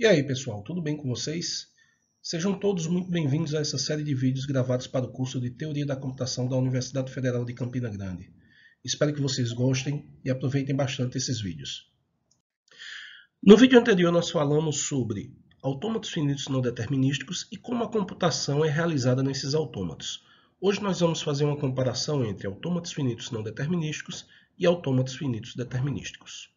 E aí, pessoal, tudo bem com vocês? Sejam todos muito bem-vindos a essa série de vídeos gravados para o curso de Teoria da Computação da Universidade Federal de Campina Grande. Espero que vocês gostem e aproveitem bastante esses vídeos. No vídeo anterior, nós falamos sobre autômatos finitos não determinísticos e como a computação é realizada nesses autômatos. Hoje nós vamos fazer uma comparação entre autômatos finitos não determinísticos e autômatos finitos determinísticos.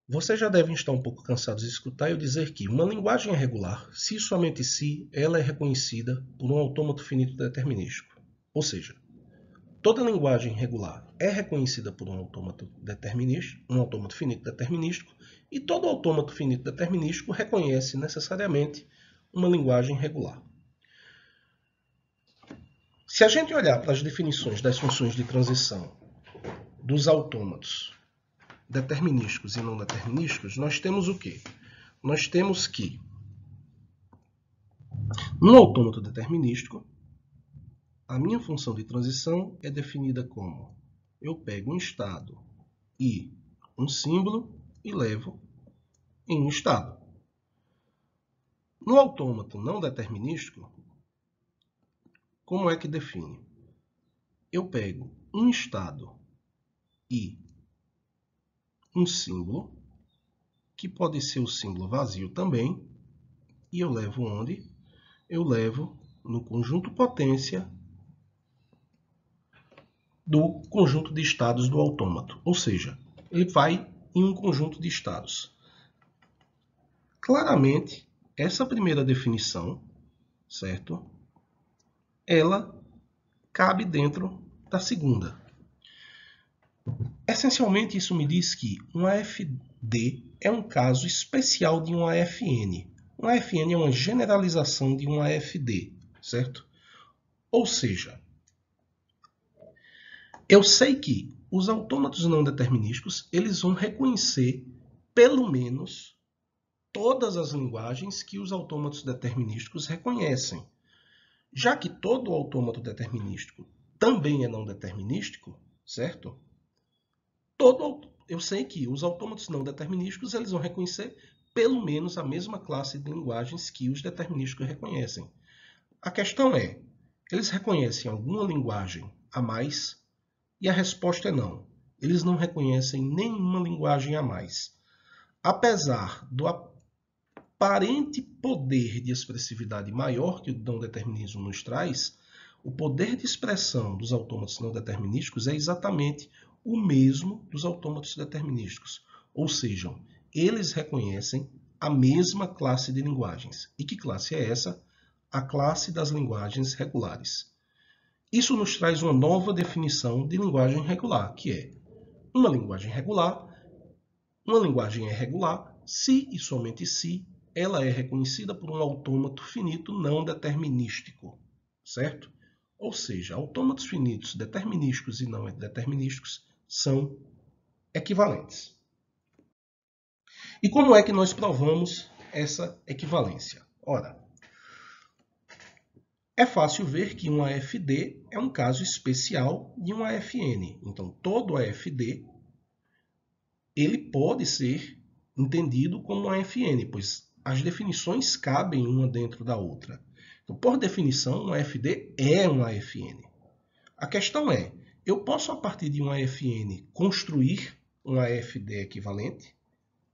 Vocês já devem estar um pouco cansados de escutar eu dizer que uma linguagem é regular se e somente se ela é reconhecida por um autômato finito determinístico. Ou seja, toda linguagem regular é reconhecida por um autômato determinístico, um autômato finito determinístico, e todo autômato finito determinístico reconhece necessariamente uma linguagem regular. Se a gente olhar para as definições das funções de transição dos autômatos determinísticos e não determinísticos, nós temos o quê? Nós temos que, no autômato determinístico, a minha função de transição é definida como eu pego um estado e um símbolo e levo em um estado. No autômato não determinístico, como é que define? Eu pego um estado e um símbolo, que pode ser o símbolo vazio também, e eu levo onde? Eu levo no conjunto potência do conjunto de estados do autômato, ou seja, ele vai em um conjunto de estados. Claramente, essa primeira definição, certo? Ela cabe dentro da segunda. Essencialmente, isso me diz que um AFD é um caso especial de um AFN. Um AFN é uma generalização de um AFD, certo? Ou seja, eu sei que os autômatos não determinísticos eles vão reconhecer, pelo menos, todas as linguagens que os autômatos determinísticos reconhecem. Já que todo autômato determinístico também é não determinístico, certo? Eu sei que os autômatos não determinísticos eles vão reconhecer pelo menos a mesma classe de linguagens que os determinísticos reconhecem. A questão é, eles reconhecem alguma linguagem a mais? E a resposta é não. Eles não reconhecem nenhuma linguagem a mais. Apesar do aparente poder de expressividade maior que o não determinismo nos traz, o poder de expressão dos autômatos não determinísticos é exatamente o mesmo dos autômatos determinísticos. Ou seja, eles reconhecem a mesma classe de linguagens. E que classe é essa? A classe das linguagens regulares. Isso nos traz uma nova definição de linguagem regular, que é uma linguagem regular. Uma linguagem é regular se e somente se ela é reconhecida por um autômato finito não determinístico, certo? Ou seja, autômatos finitos determinísticos e não determinísticos são equivalentes. E como é que nós provamos essa equivalência? Ora, é fácil ver que um AFD é um caso especial de um AFN. Então, todo AFD ele pode ser entendido como um AFN, pois as definições cabem uma dentro da outra. Então, por definição, um AFD é um AFN. A questão é, eu posso, a partir de um AFN, construir um AFD equivalente?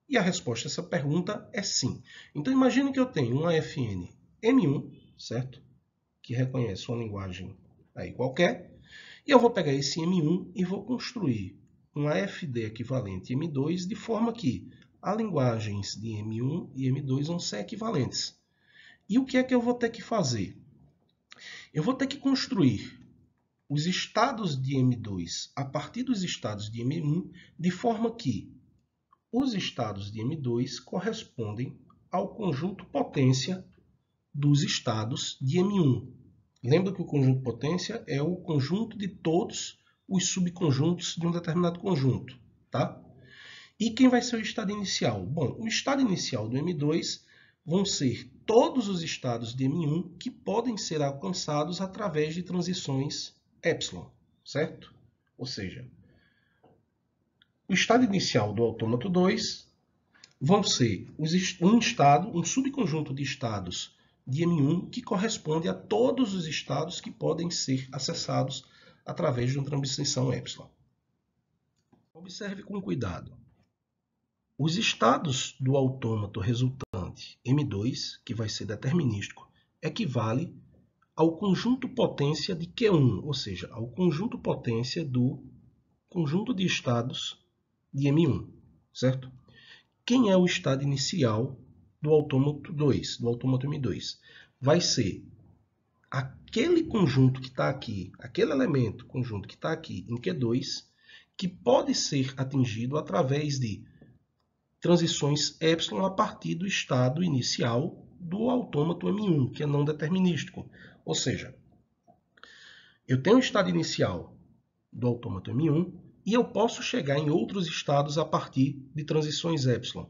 E a resposta a essa pergunta é sim. Então, imagine que eu tenho um AFN M1, certo? Que reconhece uma linguagem aí qualquer, e eu vou pegar esse M1 e vou construir um AFD equivalente M2 de forma que as linguagens de M1 e M2 vão ser equivalentes. E o que é que eu vou ter que fazer? Eu vou ter que construir os estados de M2 a partir dos estados de M1 de forma que os estados de M2 correspondem ao conjunto potência dos estados de M1. Lembra que o conjunto potência é o conjunto de todos os subconjuntos de um determinado conjunto, tá? E quem vai ser o estado inicial? Bom, o estado inicial do M2 vão ser todos os estados de M1 que podem ser alcançados através de transições epsilon, certo? Ou seja, o estado inicial do autômato 2 vão ser um estado, um subconjunto de estados de M1 que corresponde a todos os estados que podem ser acessados através de uma transição epsilon. Observe com cuidado. Os estados do autômato resultante M2, que vai ser determinístico, equivale ao conjunto potência de Q1, ou seja, ao conjunto potência do conjunto de estados de M1, certo? Quem é o estado inicial do autômato 2, do autômato M2? Vai ser aquele conjunto que está aqui, aquele elemento conjunto que está aqui em Q2, que pode ser atingido através de transições epsilon a partir do estado inicial do autômato M1, que é não determinístico. Ou seja, eu tenho o estado inicial do autômato M1 e eu posso chegar em outros estados a partir de transições epsilon.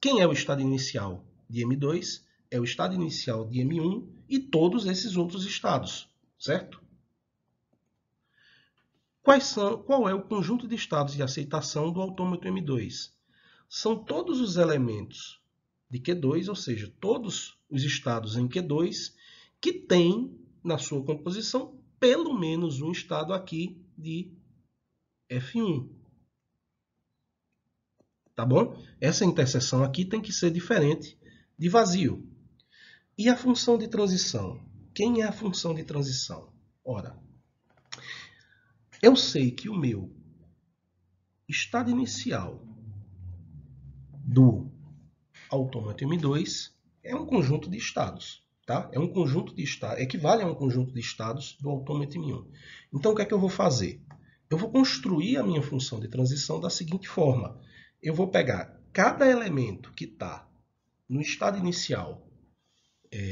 Quem é o estado inicial de M2? É o estado inicial de M1 e todos esses outros estados, certo? Qual é o conjunto de estados de aceitação do autômato M2? São todos os elementos de Q2, ou seja, todos os estados em Q2 que têm na sua composição pelo menos um estado aqui de F1. Tá bom? Essa interseção aqui tem que ser diferente de vazio. E a função de transição? Quem é a função de transição? Ora, eu sei que o meu estado inicial do autômato M2 é um conjunto de estados. Tá? É um conjunto de estados, equivale a um conjunto de estados do autômato M1. Então, o que é que eu vou fazer? Eu vou construir a minha função de transição da seguinte forma. Eu vou pegar cada elemento que está no estado inicial,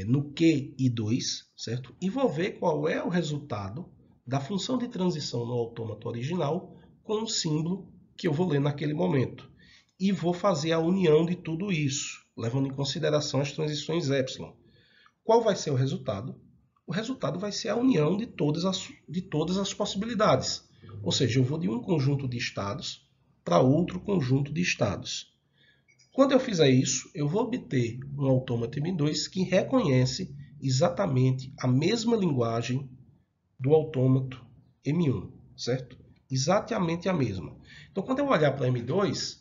no Q e 2, certo? E vou ver qual é o resultado da função de transição no autômato original com o símbolo que eu vou ler naquele momento. E vou fazer a união de tudo isso, levando em consideração as transições epsilon. Qual vai ser o resultado? O resultado vai ser a união de todas as possibilidades. Ou seja, eu vou de um conjunto de estados para outro conjunto de estados. Quando eu fizer isso, eu vou obter um autômato M2 que reconhece exatamente a mesma linguagem do autômato M1, certo? Exatamente a mesma. Então, quando eu olhar para M2,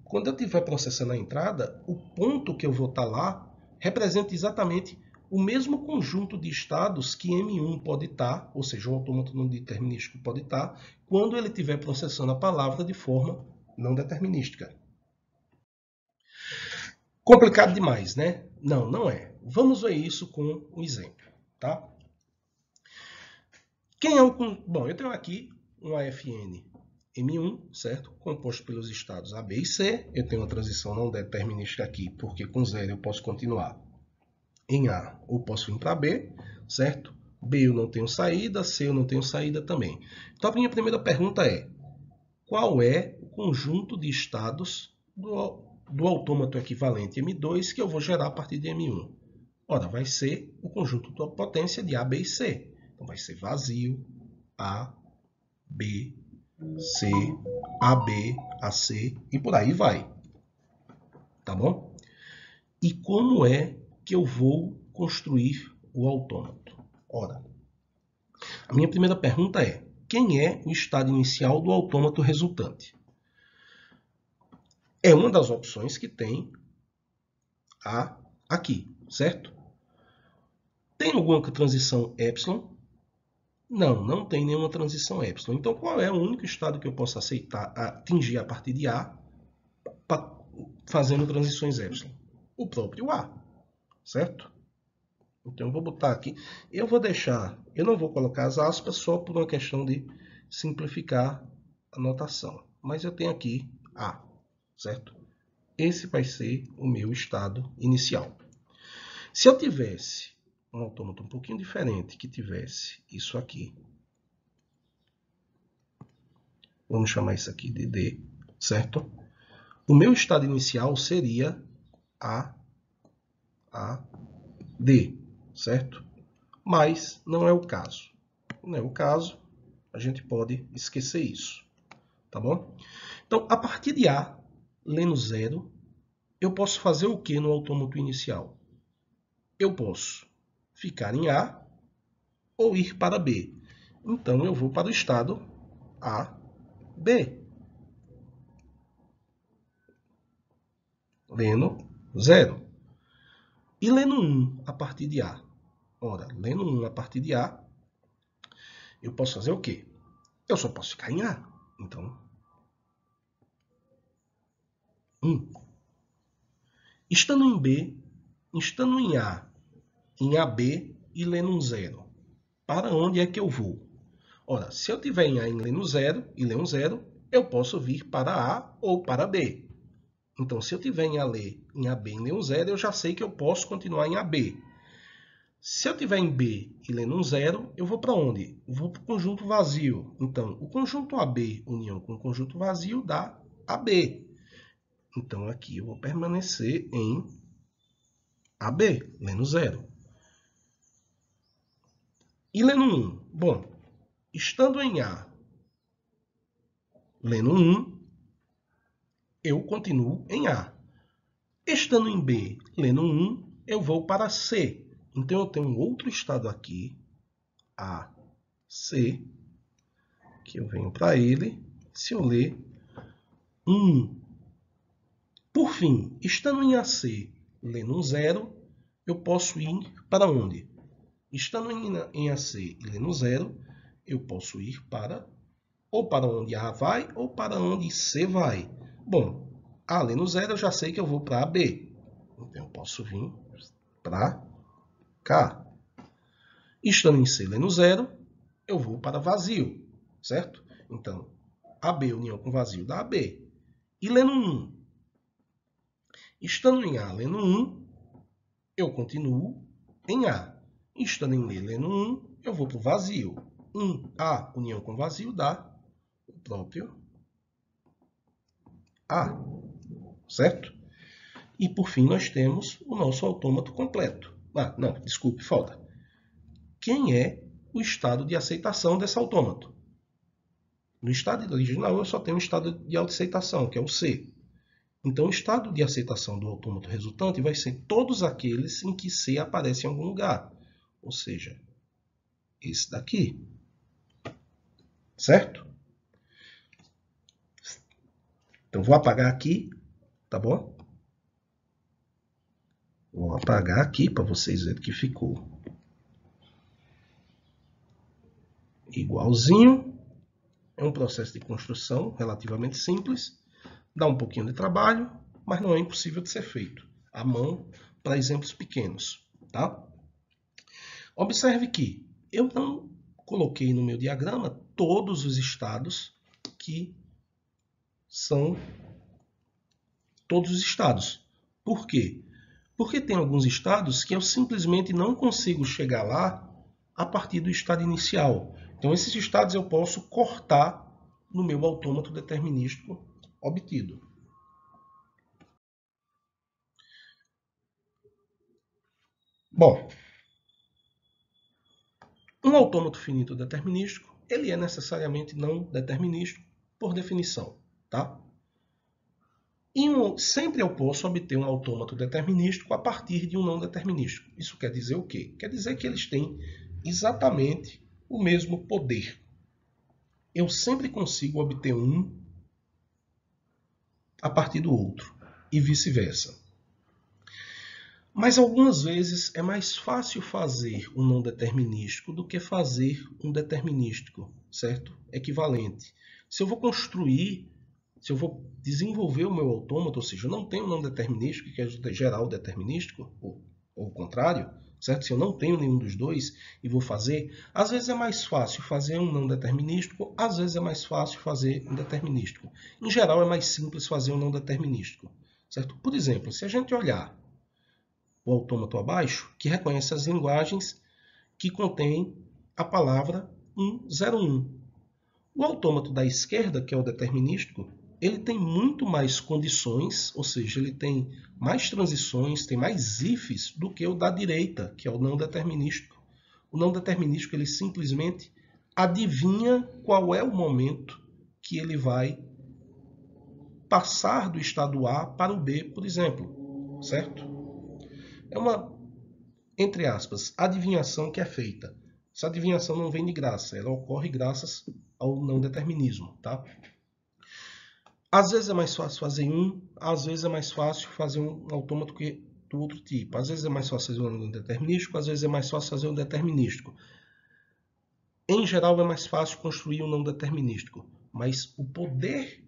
quando eu estiver processando a entrada, o ponto que eu vou estar lá representa exatamente o mesmo conjunto de estados que M1 pode estar, ou seja, o autômato não determinístico pode estar, quando ele estiver processando a palavra de forma não determinística. Complicado demais, né? Não, não é. Vamos ver isso com um exemplo, tá? Quem é o... Bom, eu tenho aqui um AFN M1, certo? Composto pelos estados A, B e C. Eu tenho uma transição não determinística aqui, porque com 0 eu posso continuar em A ou posso vir para B, certo? B eu não tenho saída, C eu não tenho saída também. Então a minha primeira pergunta é: qual é o conjunto de estados do autômato equivalente M2 que eu vou gerar a partir de M1? Ora, vai ser o conjunto da potência de A, B e C. Então vai ser vazio, A, B, C, AB, AC e por aí vai. Tá bom? E como é que eu vou construir o autômato? Ora, a minha primeira pergunta é: quem é o estado inicial do autômato resultante? É uma das opções que tem A aqui, certo? Tem alguma transição epsilon? Não, não tem nenhuma transição epsilon. Então, qual é o único estado que eu posso aceitar, atingir a partir de A, fazendo transições epsilon? O próprio A, certo? Então, eu vou botar aqui. Eu não vou colocar as aspas só por uma questão de simplificar a notação. Mas eu tenho aqui A, certo? Esse vai ser o meu estado inicial. Se eu tivesse um autômato um pouquinho diferente, que tivesse isso aqui, vamos chamar isso aqui de D, certo? O meu estado inicial seria A, D, certo? Mas não é o caso. Não é o caso, a gente pode esquecer isso, tá bom? Então, a partir de A, lendo 0, eu posso fazer o que no autômato inicial? Eu posso ficar em A ou ir para B. Então, eu vou para o estado A, B. Lendo 0. E lendo 1 a partir de A? Ora, lendo 1 a partir de A, eu posso fazer o quê? Eu só posso ficar em A. Então, 1. Estando em B, estando em A, em AB e lendo 0, para onde é que eu vou? Ora, se eu tiver em A e lendo 0 e ler 0, eu posso vir para A ou para B. Então, se eu tiver em AB e ler 0, eu já sei que eu posso continuar em AB. Se eu tiver em B e lendo 0, eu vou para onde? Eu vou para o conjunto vazio. Então, o conjunto AB união com o conjunto vazio dá AB. Então, aqui eu vou permanecer em AB, lendo 0. E lendo 1? Bom, estando em A, lendo 1, eu continuo em A. Estando em B, lendo 1, eu vou para C. Então, eu tenho um outro estado aqui, A, C, que eu venho para ele, se eu ler 1. Por fim, estando em AC, lendo 0, eu posso ir para onde? Estando em AC e lendo 0, eu posso ir para ou para onde A vai ou para onde C vai. Bom, A lendo 0, eu já sei que eu vou para AB. Então, eu posso vir para cá. Estando em C lendo 0, eu vou para vazio, certo? Então, AB união com vazio dá AB. E lendo 1. Estando em A lendo 1, eu continuo em A. Estando em B lendo 1, eu vou para o vazio. 1A união com vazio dá o próprio A, certo? E por fim nós temos o nosso autômato completo. Ah, não, desculpe, falta. Quem é o estado de aceitação desse autômato? No estado original eu só tenho o estado de autoaceitação, que é o C. Então, o estado de aceitação do autômato resultante vai ser todos aqueles em que C aparece em algum lugar. Ou seja, esse daqui. Certo? Então, vou apagar aqui, tá bom? Vou apagar aqui para vocês verem que ficou igualzinho. É um processo de construção relativamente simples. Dá um pouquinho de trabalho, mas não é impossível de ser feito à mão para exemplos pequenos, tá? Observe que eu não coloquei no meu diagrama todos os estados que são todos os estados. Por quê? Porque tem alguns estados que eu simplesmente não consigo chegar lá a partir do estado inicial. Então, esses estados eu posso cortar no meu autômato determinístico obtido. Bom, um autômato finito determinístico, ele é necessariamente não determinístico por definição, tá? E sempre eu posso obter um autômato determinístico a partir de um não determinístico. Isso quer dizer o quê? Quer dizer que eles têm exatamente o mesmo poder. Eu sempre consigo obter um a partir do outro, e vice-versa. Mas algumas vezes é mais fácil fazer um não determinístico do que fazer um determinístico, certo? Equivalente. Se eu vou construir, se eu vou desenvolver o meu autômato, ou seja, eu não tenho um não determinístico, que é geral determinístico, ou o contrário, certo? Se eu não tenho nenhum dos dois e vou fazer, às vezes é mais fácil fazer um não determinístico, às vezes é mais fácil fazer um determinístico. Em geral, é mais simples fazer um não determinístico, certo? Por exemplo, se a gente olhar o autômato abaixo, que reconhece as linguagens que contêm a palavra 101. O autômato da esquerda, que é o determinístico, ele tem muito mais condições, ou seja, ele tem mais transições, tem mais ifs do que o da direita, que é o não determinístico. O não determinístico, ele simplesmente adivinha qual é o momento que ele vai passar do estado A para o B, por exemplo, certo? É uma, entre aspas, adivinhação que é feita. Essa adivinhação não vem de graça, ela ocorre graças ao não determinismo, tá? Às vezes é mais fácil fazer um, às vezes é mais fácil fazer um autômato que do outro tipo. Às vezes é mais fácil fazer um não determinístico, às vezes é mais fácil fazer um determinístico. Em geral, é mais fácil construir um não determinístico, mas o poder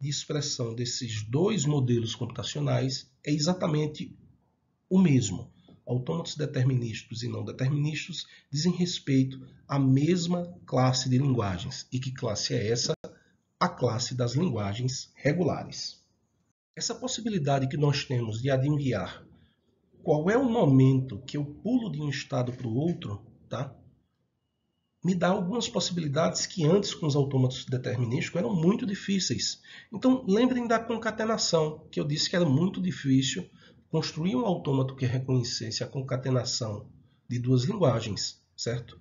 de expressão desses dois modelos computacionais é exatamente o mesmo. Autômatos determinísticos e não determinísticos dizem respeito à mesma classe de linguagens. E que classe é essa? A classe das linguagens regulares. Essa possibilidade que nós temos de adivinhar qual é o momento que eu pulo de um estado para o outro, tá? Me dá algumas possibilidades que antes com os autômatos determinísticos eram muito difíceis. Então, lembrem da concatenação, que eu disse que era muito difícil construir um autômato que reconhecesse a concatenação de duas linguagens, certo?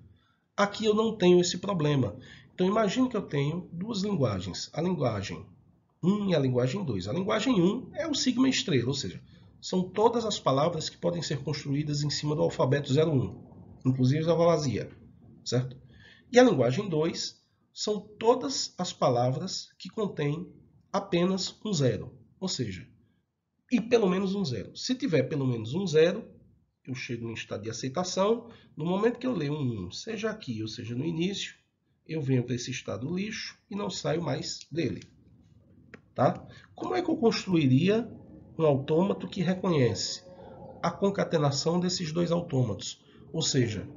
Aqui eu não tenho esse problema. Então, imagine que eu tenho duas linguagens, a linguagem 1 e a linguagem 2. A linguagem 1 é o sigma estrela, ou seja, são todas as palavras que podem ser construídas em cima do alfabeto 01, inclusive a vazia, certo? E a linguagem 2 são todas as palavras que contêm apenas um zero, ou seja, e pelo menos um zero. Se tiver pelo menos um zero, eu chego em estado de aceitação. No momento que eu leio um 1, seja aqui ou seja no início, eu venho para esse estado lixo e não saio mais dele. Tá? Como é que eu construiria um autômato que reconhece a concatenação desses dois autômatos? Ou seja,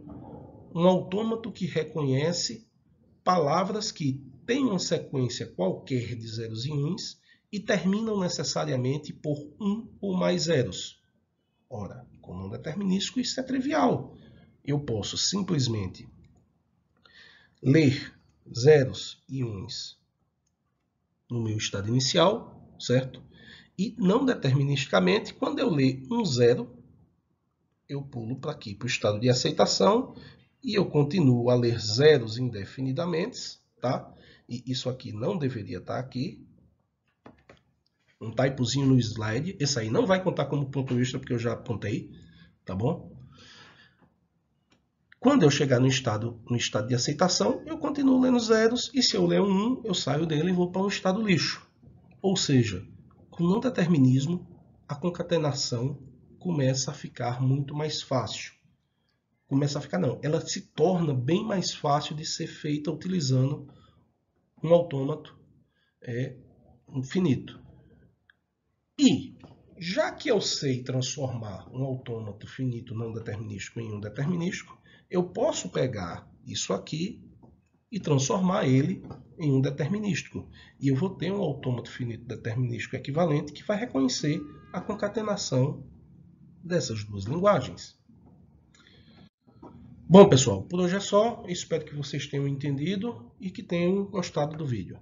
um autômato que reconhece palavras que têm uma sequência qualquer de zeros e uns e terminam necessariamente por um ou mais zeros. Ora, com não determinístico isso é trivial. Eu posso simplesmente ler zeros e uns no meu estado inicial, certo? E não deterministicamente, quando eu ler um zero, eu pulo para aqui, para o estado de aceitação, e eu continuo a ler zeros indefinidamente, tá? E isso aqui não deveria estar aqui. Um typozinho no slide. Esse aí não vai contar como ponto extra, porque eu já apontei, tá bom? Quando eu chegar no estado de aceitação, eu continuo lendo zeros, e se eu ler um 1, eu saio dele e vou para um estado lixo. Ou seja, com não determinismo, a concatenação começa a ficar muito mais fácil. Começa a ficar não, ela se torna bem mais fácil de ser feita utilizando um autômato infinito. E, já que eu sei transformar um autômato finito não determinístico em um determinístico, eu posso pegar isso aqui e transformar ele em um determinístico. E eu vou ter um autômato finito determinístico equivalente que vai reconhecer a concatenação dessas duas linguagens. Bom, pessoal, por hoje é só. Espero que vocês tenham entendido e que tenham gostado do vídeo.